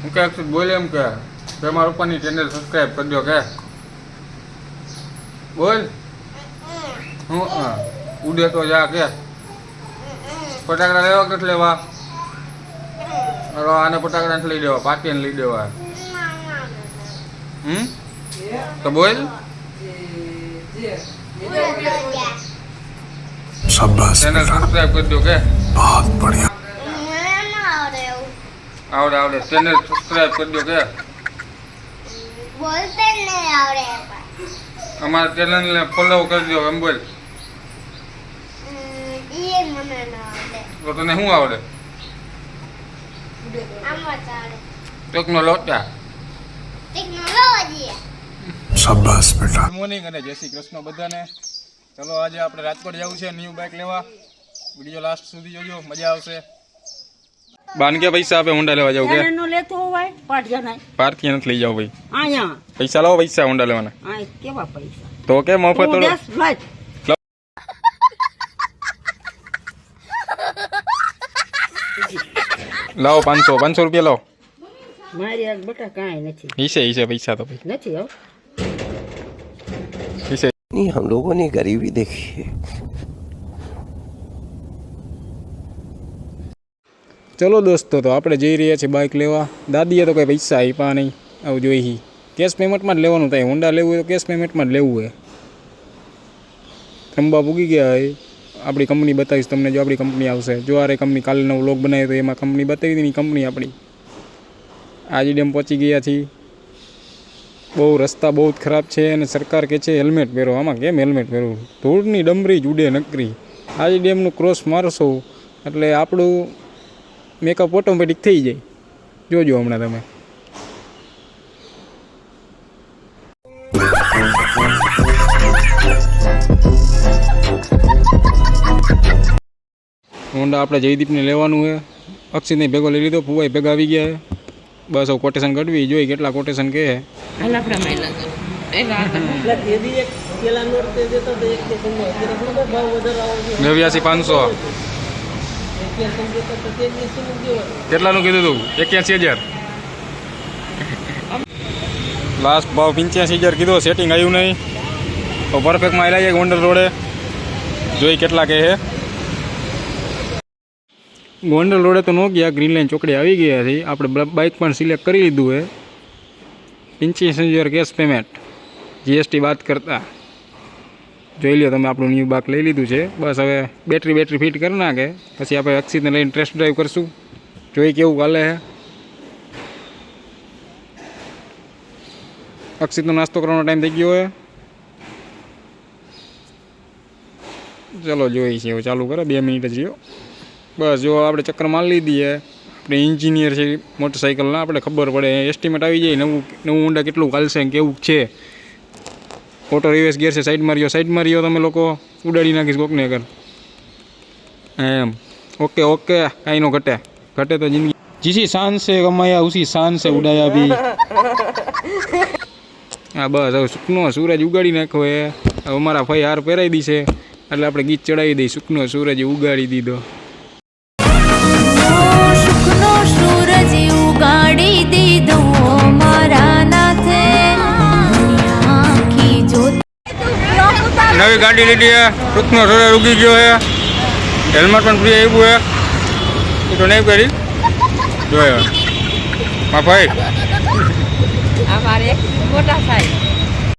હું કે અક્ષિત બોલે એમ કે તમારા પપ્પાની ચેનલ સબસ્ક્રાઈબ કરજો કે બોલ હું ઉડે તો જા કે ફટાકડા લેવા કે લેવા આને ફટાકડા લઈ દેવા પાટીને લઈ દેવા તો બોલ शाबाश चैनल सब्सक्राइब कर दो के बहुत बढ़िया आवड़े आवड़े चैनल सब्सक्राइब कर दो के बोलते नहीं आवड़े हमारे चैनल ने फॉलो कर दो हम बोल ये મને ન આવડે तो तने શું આવડે આમાં ચાલે ટેકનોલોજી ટેકનોલોજી शाबाश बेटा ગુડ મોર્નિંગ અને જય શ્રી કૃષ્ણ બધાને ચલો આજે આપણે રાજકોટ જવું છે ન્યૂ બાઇક લેવા વિડિયો લાસ્ટ સુધી જોજો મજા આવશે બાન કે પૈસા આપે હોન્ડા લેવા જાવ કે નો લેતો હોય પાટજાના પાર્થી નથી લઈ જાવ ભાઈ આયા પૈસા લાવો પૈસા હોન્ડા લેવાના આ કેવા પૈસા તો કે મફત થોડો લાઈટ લાવો 500 રૂપિયા લાવો મારી આ બટા કાંઈ નથી ઈસે પૈસા તો ભાઈ નથી હો ઈસે नहीं हम लोगों ने गरीबी देखी है। ચલો દોસ્તો તો આપણે જઈ રહ્યા છીએ બાઇક લેવા દાદીએ તો કંઈ પૈસા આપ્યા નહીં આવું જોઈ કેશ પેમેન્ટમાં જ લેવાનું થાય હોન્ડા લેવું હોય તો કેશ પેમેન્ટમાં જ લેવું હોય રંબા પૂગી ગયા હોય આપણી કંપની બતાવીશ તમને જો આપણી કંપની આવશે જો આરે કંપની કાલે નવો વ્લોગ બનાવ્યો તો એમાં કંપની બતાવી દીધી કંપની આપણી આજી ડેમ પહોંચી ગયા છીએ બહુ રસ્તા બહુ જ ખરાબ છે અને સરકાર કહે છે હેલ્મેટ પહેરો આમાં કેમ હેલ્મેટ પહેરવું ધૂળની ડમરી જ ઉડે નકરી આજી ડેમનું ક્રોસ મારશો એટલે આપણું મેકઅપ ઓટોમેટિક થઈ જાય જોજો હમણાં તમે હોન્ડા આપણે જયદીપને લેવાનું છે અક્ષિતને ભેગો લઈ લીધો ફુવાઈ ભેગા આવી ગયા છે બસ હવે કોટેશન કાઢવી જોઈએ કેટલા કોટેશન કહે આલા પ્રમાણે નેવ્યાસી 500 કેટલાનું કીધું તું 81,000 લાસ્ટ ભાવ 85,000 કીધો સેટિંગ આવ્યું નહીં તો પરફેક્ટમાં આવી જાય ગોંડલ રોડે જોઈ કેટલા કહે છે ગોંડલ રોડે તો ન ગયા ગ્રીન લાઈન ચોકડી આવી ગયા છે આપણે બાઇક પણ સિલેક્ટ કરી લીધું છે 85,000 કેશ પેમેન્ટ જીએસટી બાદ કરતા જોઈ લો તમે આપણું ન્યૂ બાઇક લઈ લીધું છે બસ હવે બેટરી ફિટ કરી નાખે પછી આપણે અક્ષિતને લઈને ટેસ્ટ ડ્રાઈવ કરશું જોઈ કેવું ચાલે છે અક્ષિતનો નાસ્તો કરવાનો ટાઈમ થઈ ગયો હોય ચલો જોઈ છે ચાલુ કરે 2 મિનિટ જ રહ્યો બસ જો આપણે ચક્કર મારી લીધી આપણે એન્જિનિયર છે મોટરસાઇકલના આપણે ખબર પડે એસ્ટિમેટ આવી જાય નવું ઊંડા કેટલું ચાલશે કેવું છે ઓટો રિવર્સ ગિયર છે સાઈડ માર્યો તમે લોકો ઉડાડી નાખીશ કોકને અગર એમ ઓકે કાંઈ નો ઘટે તો જિંદગી જીસી શાન સે કમાયા ઉસી શાન સે ઉડાયા ભી હા બસ હવે સુખનો સૂરજ ઉગાડી નાખ્યો હવે અમારા ભાઈ હાર પહેરાવી દીશે એટલે આપણે ગીત ચડાવી દઈ સુખનો સૂરજ ઉગાડી દીધો સૂરજ ઉગાડી દીધો મારા નાથે આખી જોત નવી ગાડી લીધી છે સુખનો સૂરજ ઉગી ગયો છે હેલ્મેટ પણ ફ્રી આવ્યું છે એ તો નહીં કરી જોયો હા ભાઈ અમારે મોટા સાહેબ